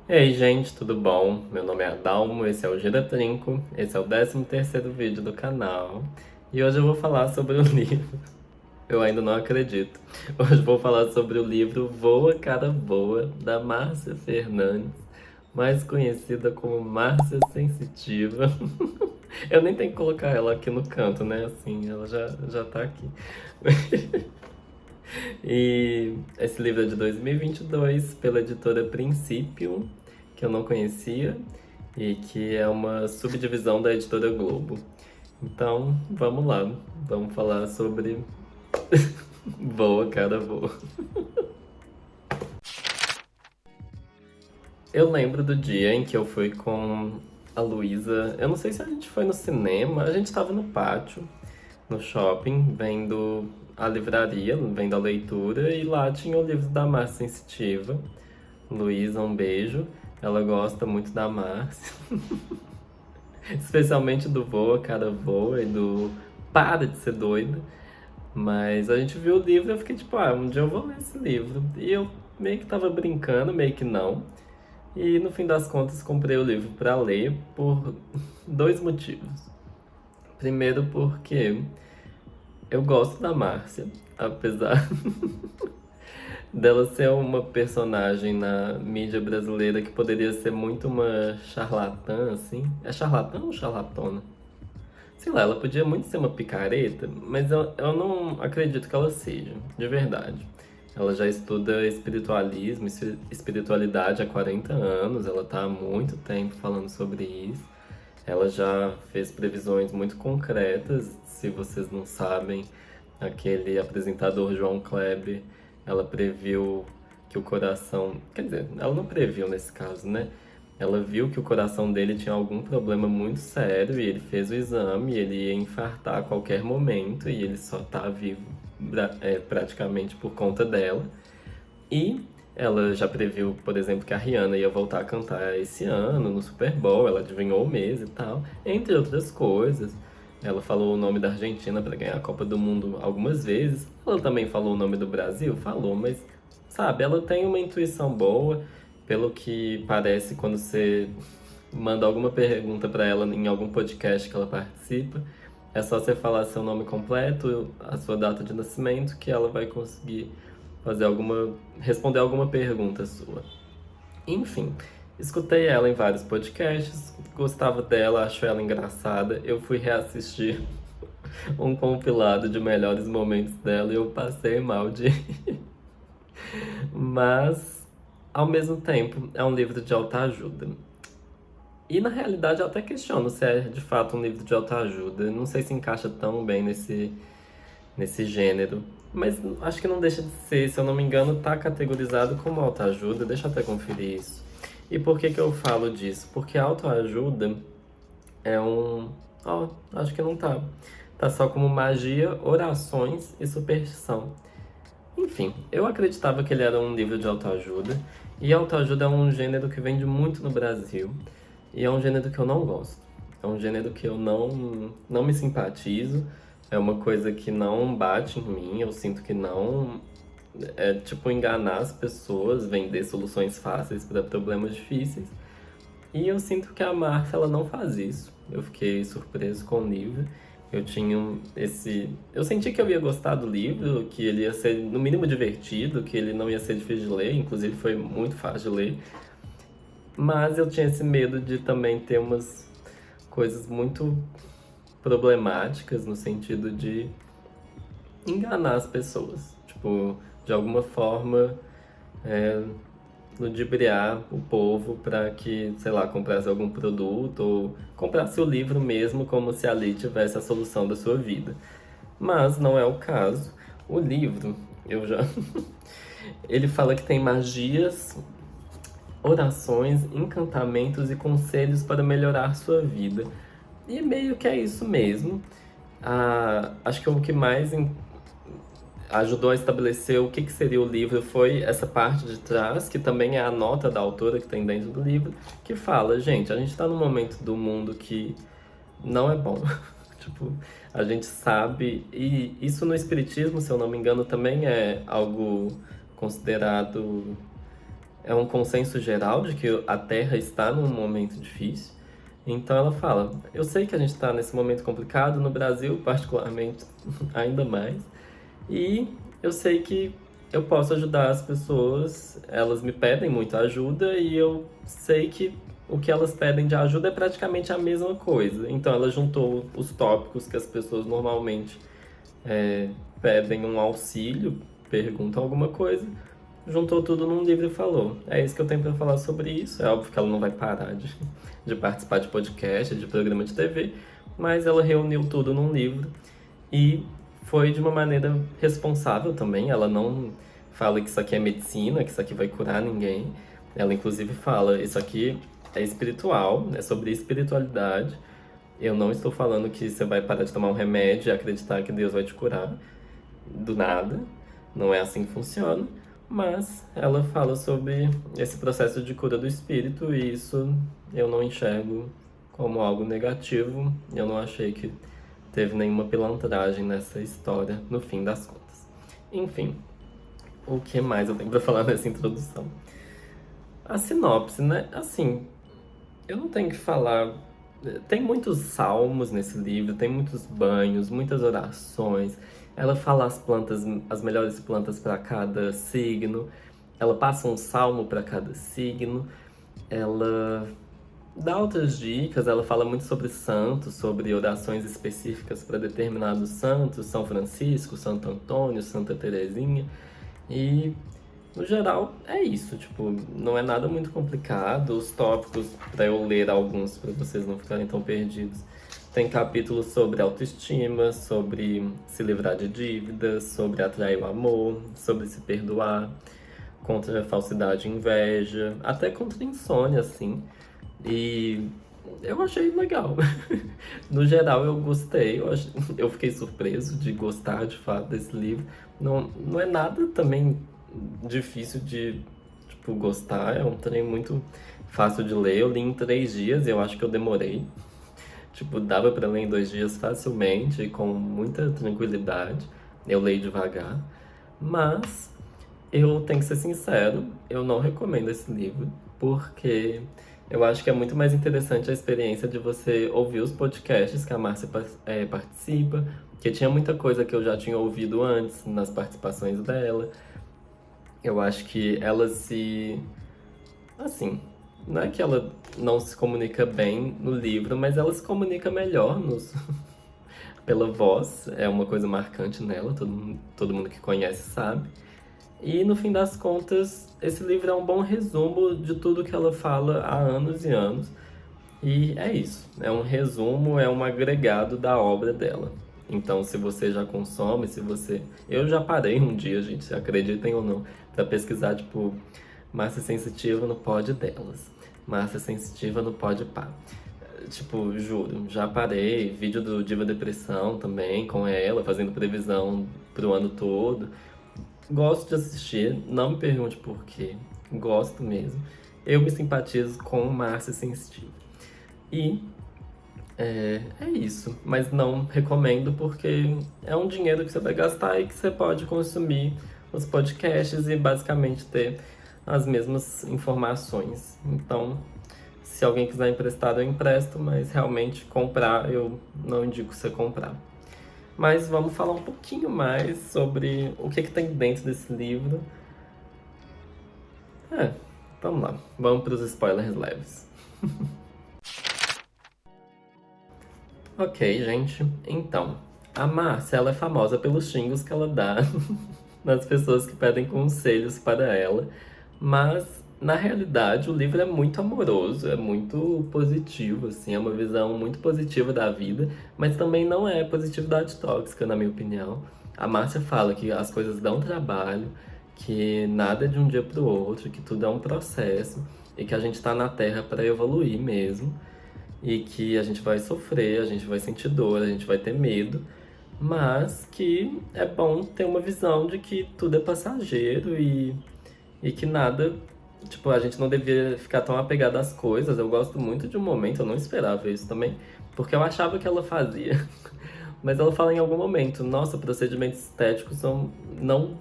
Ei, gente, tudo bom? Meu nome é Adalmo, esse é o Gira Trinco, esse é o 13º vídeo do canal. E hoje eu vou falar sobre o livro. Eu ainda não acredito. Hoje eu vou falar sobre o livro Voa, Cara Voa, da Márcia Fernandes, mais conhecida como Márcia Sensitiva. Eu nem tenho que colocar ela aqui no canto, né? Assim, ela já tá aqui. E esse livro é de 2022, pela editora Princípio, que eu não conhecia, e que é uma subdivisão da editora Globo. Então, vamos lá, vamos falar sobre Voa, Cara Voa. Eu lembro do dia em que eu fui com a Luísa. Eu não sei se a gente foi no cinema, a gente estava no pátio, no shopping, vendo a livraria, vendo a leitura, e lá tinha o livro da Márcia Sensitiva. Luísa, um beijo. Ela gosta muito da Márcia, especialmente do Voa, Cara Voa e do Para de Ser Doida. Mas a gente viu o livro e eu fiquei tipo, um dia eu vou ler esse livro. E eu meio que tava brincando, meio que não. E no fim das contas comprei o livro pra ler por dois motivos. Primeiro porque eu gosto da Márcia, apesar dela ser uma personagem na mídia brasileira que poderia ser muito uma charlatã, assim. É charlatã ou charlatona? Sei lá, ela podia muito ser uma picareta, mas eu não acredito que ela seja, de verdade. Ela já estuda espiritualismo, espiritualidade há 40 anos, ela tá há muito tempo falando sobre isso. Ela já fez previsões muito concretas, se vocês não sabem, aquele apresentador João Kleber, ela previu que o coração. Quer dizer, ela não previu nesse caso, né? Ela viu que o coração dele tinha algum problema muito sério e ele fez o exame e ele ia infartar a qualquer momento e ele só tá vivo praticamente por conta dela. E ela já previu, por exemplo, que a Rihanna ia voltar a cantar esse ano no Super Bowl, ela adivinhou o mês e tal, entre outras coisas. Ela falou o nome da Argentina para ganhar a Copa do Mundo algumas vezes. Ela também falou o nome do Brasil? Falou, mas sabe, ela tem uma intuição boa, pelo que parece quando você manda alguma pergunta para ela em algum podcast que ela participa. É só você falar seu nome completo, a sua data de nascimento, que ela vai conseguir responder alguma pergunta sua. Enfim, escutei ela em vários podcasts, gostava dela, acho ela engraçada. Eu fui reassistir um compilado de melhores momentos dela e eu passei mal de. Mas, ao mesmo tempo, é um livro de autoajuda. E na realidade eu até questiono se é de fato um livro de autoajuda. Não sei se encaixa tão bem nesse gênero. Mas acho que não deixa de ser, se eu não me engano, tá categorizado como autoajuda. Deixa eu até conferir isso. E por que que eu falo disso? Porque autoajuda é um. Ó, acho que não tá. Tá só como magia, orações e superstição. Enfim, eu acreditava que ele era um livro de autoajuda. E autoajuda é um gênero que vende muito no Brasil. E é um gênero que eu não gosto. É um gênero que eu não me simpatizo. É uma coisa que não bate em mim. Eu sinto que não. É tipo enganar as pessoas, vender soluções fáceis para problemas difíceis. E eu sinto que a Marta ela não faz isso. Eu fiquei surpreso com o livro. Eu tinha esse. Eu senti que eu ia gostar do livro, que ele ia ser no mínimo divertido, que ele não ia ser difícil de ler, inclusive foi muito fácil de ler. Mas eu tinha esse medo de também ter umas coisas muito problemáticas no sentido de enganar as pessoas. Tipo, de alguma forma, é, ludibriar o povo para que, sei lá, comprasse algum produto ou comprasse o livro mesmo como se ali tivesse a solução da sua vida. Mas não é o caso. O livro, eu já. Ele fala que tem magias, orações, encantamentos e conselhos para melhorar sua vida. E meio que é isso mesmo. Acho que o que mais ajudou a estabelecer o que seria o livro foi essa parte de trás, que também é a nota da autora que tem dentro do livro, que fala, gente, a gente está num momento do mundo que não é bom. Tipo, a gente sabe, e isso no espiritismo, se eu não me engano, também é algo considerado é um consenso geral de que a Terra está num momento difícil. Então ela fala, eu sei que a gente está nesse momento complicado, no Brasil particularmente ainda mais, e eu sei que eu posso ajudar as pessoas, elas me pedem muita ajuda e eu sei que o que elas pedem de ajuda é praticamente a mesma coisa. Então ela juntou os tópicos que as pessoas normalmente é, pedem um auxílio, perguntam alguma coisa, juntou tudo num livro e falou. É isso que eu tenho para falar sobre isso. É óbvio que ela não vai parar de participar de podcast, de programa de TV, mas ela reuniu tudo num livro e foi de uma maneira responsável também. Ela não fala que isso aqui é medicina, que isso aqui vai curar ninguém. Ela inclusive fala, isso aqui é espiritual, é sobre espiritualidade. Eu não estou falando que você vai parar de tomar um remédio e acreditar que Deus vai te curar do nada. Não é assim que funciona. Mas ela fala sobre esse processo de cura do espírito e isso eu não enxergo como algo negativo. Eu não achei que teve nenhuma pilantragem nessa história, no fim das contas. Enfim, o que mais eu tenho pra falar nessa introdução? A sinopse, né? Assim, eu não tenho que falar. Tem muitos salmos nesse livro, tem muitos banhos, muitas orações. Ela fala as plantas, as melhores plantas para cada signo. Ela passa um salmo para cada signo. Ela dá outras dicas, ela fala muito sobre santos, sobre orações específicas para determinados santos, São Francisco, Santo Antônio, Santa Teresinha. E no geral é isso, tipo, não é nada muito complicado. Os tópicos, para eu ler alguns para vocês não ficarem tão perdidos. Tem capítulos sobre autoestima, sobre se livrar de dívidas, sobre atrair o amor, sobre se perdoar, contra a falsidade e inveja, até contra a insônia, assim. E eu achei legal. No geral, eu gostei. Eu fiquei surpreso de gostar de fato desse livro. Não é nada também difícil de, tipo, gostar. É um trem muito fácil de ler. Eu li em 3 dias, eu acho que eu demorei. Tipo, dava pra ler em 2 dias facilmente e com muita tranquilidade. Eu leio devagar. Mas eu tenho que ser sincero, eu não recomendo esse livro, porque eu acho que é muito mais interessante a experiência de você ouvir os podcasts que a Márcia participa, que tinha muita coisa que eu já tinha ouvido antes nas participações dela. Eu acho que ela se. Assim, não é que ela não se comunica bem no livro, mas ela se comunica melhor pela voz. É uma coisa marcante nela, todo mundo que conhece sabe. E no fim das contas, esse livro é um bom resumo de tudo que ela fala há anos e anos. E é isso. É um resumo, é um agregado da obra dela. Então, se você já consome, se você. Eu já parei um dia, gente, acreditem ou não, pra pesquisar, tipo, Márcia Sensitiva no pod delas. Márcia Sensitiva no pod pá. Tipo, juro, já parei. Vídeo do Diva Depressão também, com ela, fazendo previsão pro ano todo. Gosto de assistir, não me pergunte por quê. Gosto mesmo. Eu me simpatizo com Márcia Sensitiva. E é isso. Mas não recomendo porque é um dinheiro que você vai gastar e que você pode consumir os podcasts e basicamente ter as mesmas informações. Então, se alguém quiser emprestado, eu empresto, mas realmente comprar, eu não indico você comprar. Mas vamos falar um pouquinho mais sobre o que tem dentro desse livro. Vamos lá. Vamos para os spoilers leves. Ok, gente. Então, a Márcia, ela é famosa pelos xingos que ela dá nas pessoas que pedem conselhos para ela. Mas, na realidade, o livro é muito amoroso, é muito positivo, assim, é uma visão muito positiva da vida, mas também não é positividade tóxica, na minha opinião. A Márcia fala que as coisas dão trabalho, que nada é de um dia para o outro, que tudo é um processo e que a gente está na Terra para evoluir mesmo e que a gente vai sofrer, a gente vai sentir dor, a gente vai ter medo, mas que é bom ter uma visão de que tudo é passageiro e que nada, tipo, a gente não devia ficar tão apegado às coisas. Eu gosto muito de Um Momento, eu não esperava isso também, porque eu achava que ela fazia Mas ela fala em algum momento, nossa, procedimentos estéticos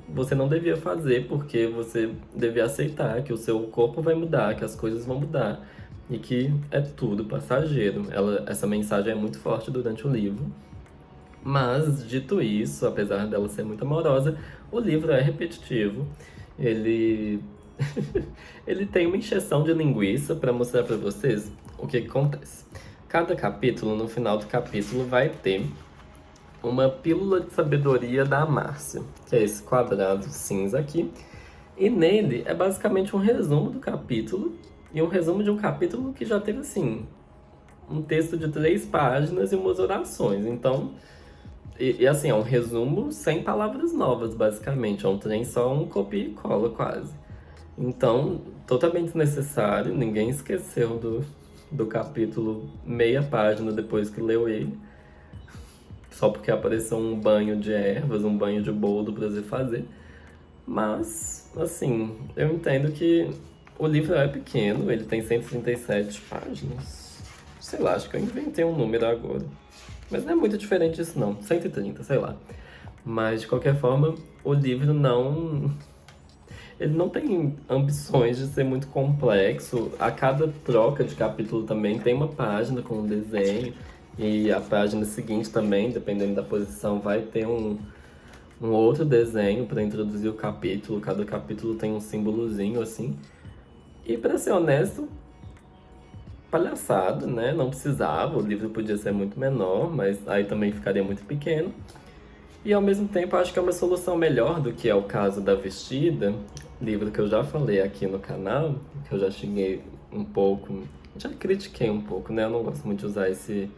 você não devia fazer porque você devia aceitar que o seu corpo vai mudar, que as coisas vão mudar e que é tudo passageiro. Essa mensagem é muito forte durante o livro. Mas, dito isso, apesar dela ser muito amorosa, o livro é repetitivo. Ele ele tem uma encheção de linguiça para mostrar para vocês o que acontece. Cada capítulo, no final do capítulo, vai ter uma pílula de sabedoria da Márcia, que é esse quadrado cinza aqui. E nele é basicamente um resumo do capítulo e um resumo de um capítulo que já teve assim um texto de 3 páginas e umas orações. Então, assim, é um resumo sem palavras novas, basicamente. É um trem só um copia e cola quase. Então, totalmente desnecessário, ninguém esqueceu do capítulo meia página depois que leu ele, só porque apareceu um banho de ervas, um banho de boldo pra você fazer. Mas, assim, eu entendo que o livro é pequeno, ele tem 137 páginas. Sei lá, acho que eu inventei um número agora. Mas não é muito diferente disso não, 130, sei lá. Mas, de qualquer forma, o livro não ele não tem ambições de ser muito complexo. A cada troca de capítulo também tem uma página com um desenho. E a página seguinte também, dependendo da posição, vai ter um outro desenho para introduzir o capítulo. Cada capítulo tem um símbolozinho assim. E para ser honesto, palhaçada, né? Não precisava, o livro podia ser muito menor, mas aí também ficaria muito pequeno. E ao mesmo tempo acho que é uma solução melhor do que é o caso da Vestida, livro que eu já falei aqui no canal, que eu já cheguei um pouco, já critiquei um pouco, né? Eu não gosto muito de usar esse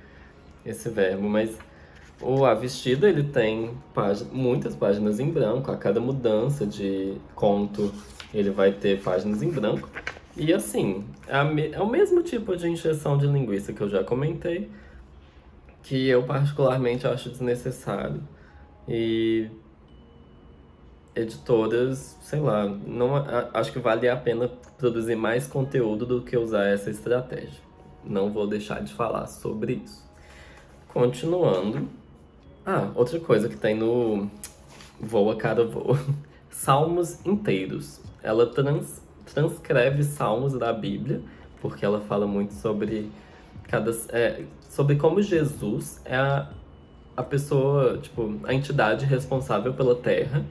verbo, mas A Vestida ele tem muitas páginas em branco, a cada mudança de conto ele vai ter páginas em branco. E assim, é o mesmo tipo de encheção de linguiça que eu já comentei, que eu particularmente acho desnecessário. E editoras, sei lá, não acho que vale a pena produzir mais conteúdo do que usar essa estratégia. Não vou deixar de falar sobre isso. Continuando. Outra coisa que tem no Voa Cara Voa. Salmos inteiros. Ela transcreve salmos da Bíblia, porque ela fala muito sobre sobre como Jesus é a pessoa, tipo, a entidade responsável pela terra.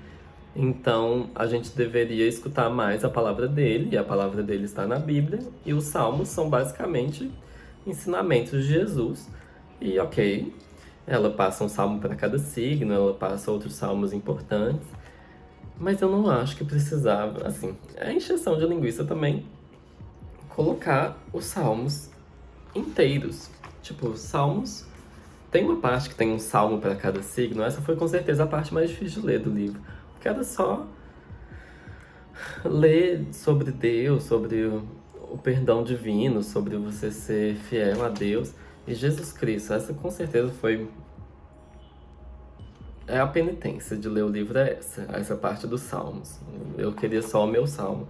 Então, a gente deveria escutar mais a palavra dele, e a palavra dele está na Bíblia, e os salmos são basicamente ensinamentos de Jesus. E ok, ela passa um salmo para cada signo, ela passa outros salmos importantes, mas eu não acho que precisava, assim, é encheção de linguiça também colocar os salmos inteiros. Tipo, salmos. Tem uma parte que tem um salmo para cada signo, essa foi com certeza a parte mais difícil de ler do livro. Porque era só ler sobre Deus, sobre o perdão divino, sobre você ser fiel a Deus e Jesus Cristo. Essa com certeza foi. É a penitência de ler o livro, é essa parte dos salmos. Eu queria só o meu salmo.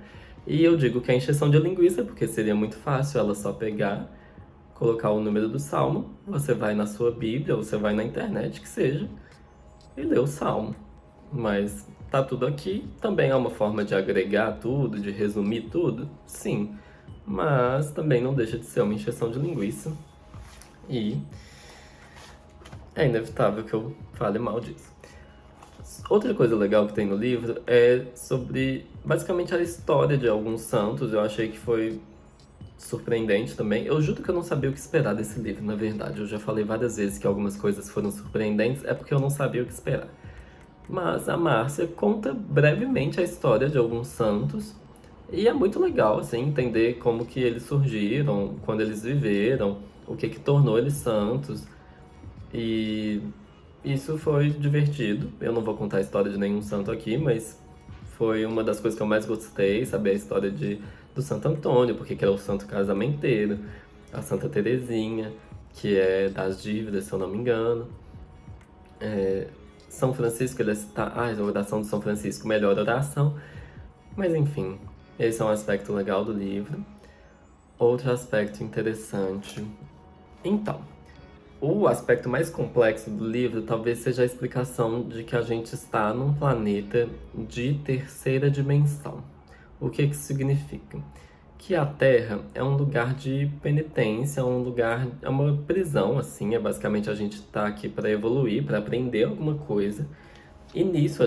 E eu digo que é encheção de linguiça, porque seria muito fácil ela só pegar, colocar o número do salmo, você vai na sua Bíblia, ou você vai na internet, que seja, e lê o salmo. Mas tá tudo aqui, também é uma forma de agregar tudo, de resumir tudo, sim. Mas também não deixa de ser uma encheção de linguiça. E é inevitável que eu fale mal disso. Outra coisa legal que tem no livro é sobre basicamente a história de alguns santos. Eu achei que foi surpreendente também. Eu juro que eu não sabia o que esperar desse livro, na verdade. Eu já falei várias vezes que algumas coisas foram surpreendentes, é porque eu não sabia o que esperar. Mas a Márcia conta brevemente a história de alguns santos. E é muito legal, assim, entender como que eles surgiram, quando eles viveram, o que que tornou eles santos. E isso foi divertido. Eu não vou contar a história de nenhum santo aqui, mas foi uma das coisas que eu mais gostei, saber a história do Santo Antônio, porque que é o santo casamenteiro, a Santa Teresinha, que é das dívidas, se eu não me engano. São Francisco, ele está. A oração de São Francisco, melhor oração. Mas enfim, esse é um aspecto legal do livro. Outro aspecto interessante. Então, O aspecto mais complexo do livro talvez seja a explicação de que a gente está num planeta de terceira dimensão. O que isso significa? Que a Terra é um lugar de penitência, é uma prisão, assim, é basicamente a gente está aqui para evoluir, para aprender alguma coisa. E nisso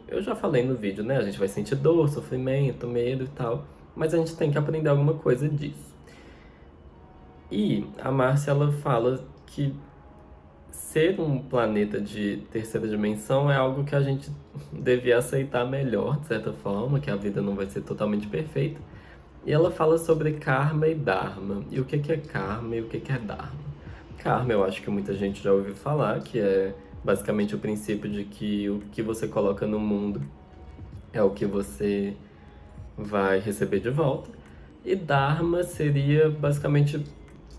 eu já falei no vídeo, né? A gente vai sentir dor, sofrimento, medo e tal, mas a gente tem que aprender alguma coisa disso. E a Márcia, ela fala que ser um planeta de terceira dimensão é algo que a gente devia aceitar melhor, de certa forma, que a vida não vai ser totalmente perfeita. E ela fala sobre karma e dharma. E o que que é karma e o que que é dharma? Karma, eu acho que muita gente já ouviu falar, que é basicamente o princípio de que o que você coloca no mundo é o que você vai receber de volta. E dharma seria basicamente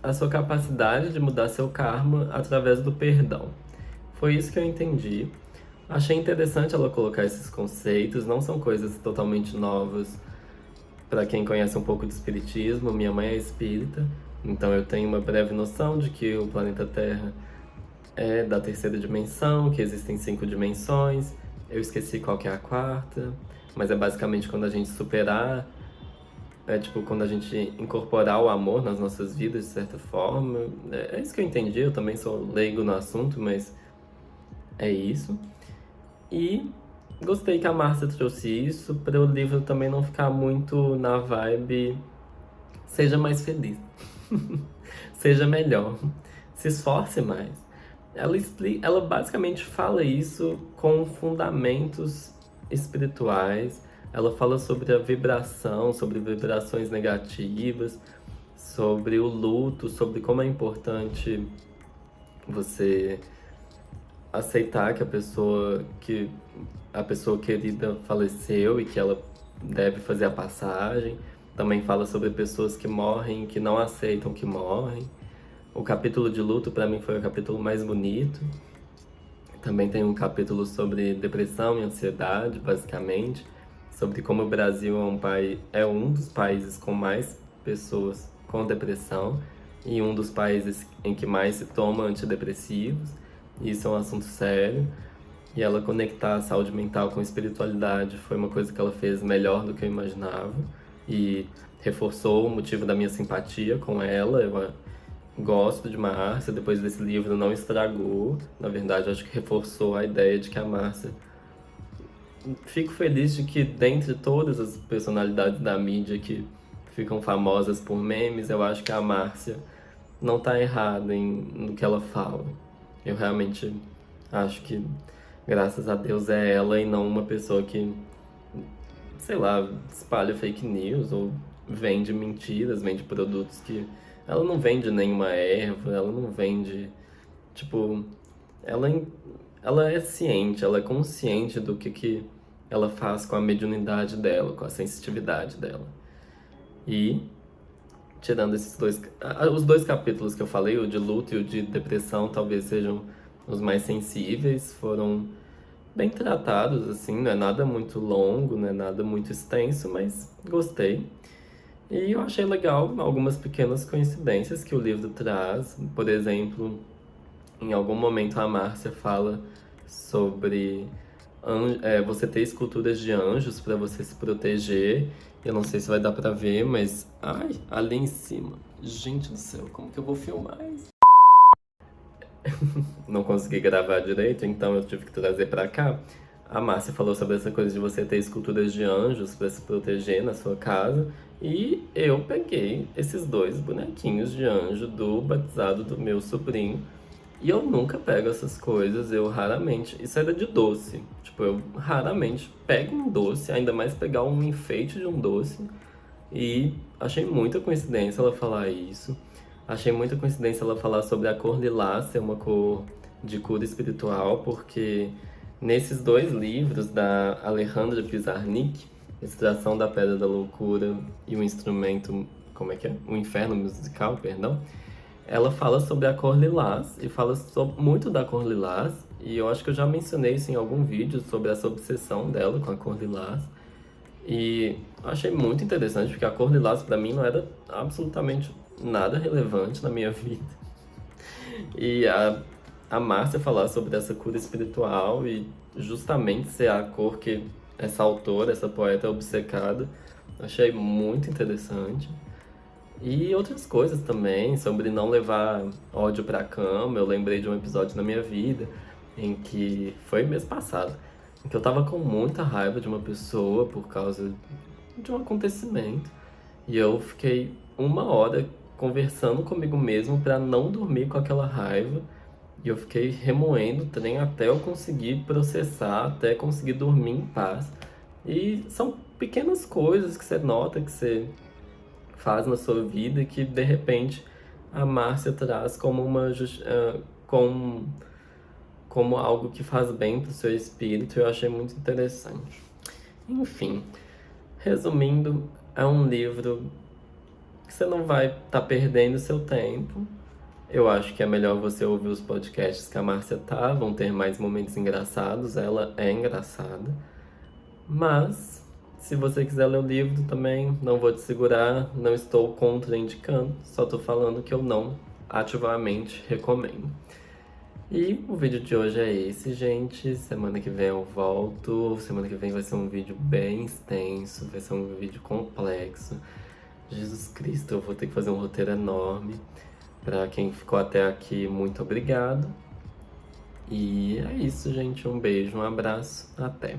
a sua capacidade de mudar seu karma através do perdão. Foi isso que eu entendi. Achei interessante ela colocar esses conceitos, não são coisas totalmente novas para quem conhece um pouco de espiritismo. Minha mãe é espírita, então eu tenho uma breve noção de que o planeta Terra é da terceira dimensão, que existem 5 dimensões. Eu esqueci qual que é a quarta, mas é basicamente quando a gente superar, tipo, quando a gente incorporar o amor nas nossas vidas, de certa forma. É isso que eu entendi, eu também sou leigo no assunto, mas é isso. E gostei que a Márcia trouxe isso, para o livro também não ficar muito na vibe seja mais feliz, seja melhor, se esforce mais. Ela basicamente fala isso com fundamentos espirituais. Ela fala sobre a vibração, sobre vibrações negativas, sobre o luto, sobre como é importante você aceitar que a pessoa querida faleceu e que ela deve fazer a passagem. Também fala sobre pessoas que morrem, que não aceitam que morrem. O capítulo de luto para mim foi o capítulo mais bonito. Também tem um capítulo sobre depressão e ansiedade, basicamente, sobre como o Brasil é um dos países com mais pessoas com depressão e um dos países em que mais se toma antidepressivos. Isso é um assunto sério. E ela conectar a saúde mental com espiritualidade foi uma coisa que ela fez melhor do que eu imaginava. E reforçou o motivo da minha simpatia com ela. Eu gosto de Márcia, depois desse livro não estragou. Na verdade, acho que reforçou a ideia de que a Márcia... Fico feliz de que, dentre todas as personalidades da mídia que ficam famosas por memes, eu acho que a Márcia não tá errada no que ela fala. Eu realmente acho que, graças a Deus, é ela e não uma pessoa que, sei lá, espalha fake news ou vende mentiras, vende produtos que... Ela não vende nenhuma erva, ela não vende... Tipo, ela, ela é ciente, ela é consciente do que ela faz com a mediunidade dela, com a sensitividade dela. E, tirando os dois capítulos que eu falei, o de luto e o de depressão, talvez sejam os mais sensíveis, foram bem tratados, assim, não é nada muito longo, não é nada muito extenso, mas gostei. E eu achei legal algumas pequenas coincidências que o livro traz. Por exemplo, em algum momento a Márcia fala sobre você ter esculturas de anjos para você se proteger. Eu não sei se vai dar pra ver, mas... Ai, ali em cima. Gente do céu, como que eu vou filmar isso? Não consegui gravar direito, então eu tive que trazer pra cá. A Márcia falou sobre essa coisa de você ter esculturas de anjos para se proteger na sua casa. E eu peguei esses dois bonequinhos de anjo do batizado do meu sobrinho. E eu nunca pego essas coisas, eu raramente. Isso era de doce. Tipo, eu raramente pego um doce, ainda mais pegar um enfeite de um doce. E achei muita coincidência ela falar isso. Achei muita coincidência ela falar sobre a cor lilás ser uma cor de cura espiritual, porque nesses dois livros da Alejandra Pizarnik, Extração da Pedra da Loucura e o Instrumento, como é que é? O Inferno Musical, perdão. Ela fala sobre a cor lilás e fala muito da cor lilás, e eu acho que eu já mencionei isso em algum vídeo sobre essa obsessão dela com a cor lilás. E eu achei muito interessante, porque a cor lilás pra mim não era absolutamente nada relevante na minha vida. E a Márcia falar sobre essa cura espiritual e justamente ser a cor que essa autora, essa poeta é obcecada, achei muito interessante. E outras coisas também, sobre não levar ódio pra cama. Eu lembrei de um episódio na minha vida em que foi mês passado, em que eu tava com muita raiva de uma pessoa por causa de um acontecimento. E eu fiquei 1 hora conversando comigo mesmo pra não dormir com aquela raiva. E eu fiquei remoendo o trem até eu conseguir processar, até conseguir dormir em paz. E são pequenas coisas que você nota, que você faz na sua vida, que de repente a Márcia traz como como algo que faz bem pro seu espírito. Eu achei muito interessante. Enfim, resumindo, é um livro que você não vai estar perdendo seu tempo. Eu acho que é melhor você ouvir os podcasts que a Márcia tá, vão ter mais momentos engraçados, ela é engraçada. Mas, se você quiser ler o livro também, não vou te segurar, não estou contraindicando, só tô falando que eu não ativamente recomendo. E o vídeo de hoje é esse, gente. Semana que vem eu volto. Semana que vem vai ser um vídeo bem extenso, vai ser um vídeo complexo. Jesus Cristo, eu vou ter que fazer um roteiro enorme. Pra quem ficou até aqui, muito obrigado. E é isso, gente. Um beijo, um abraço, até.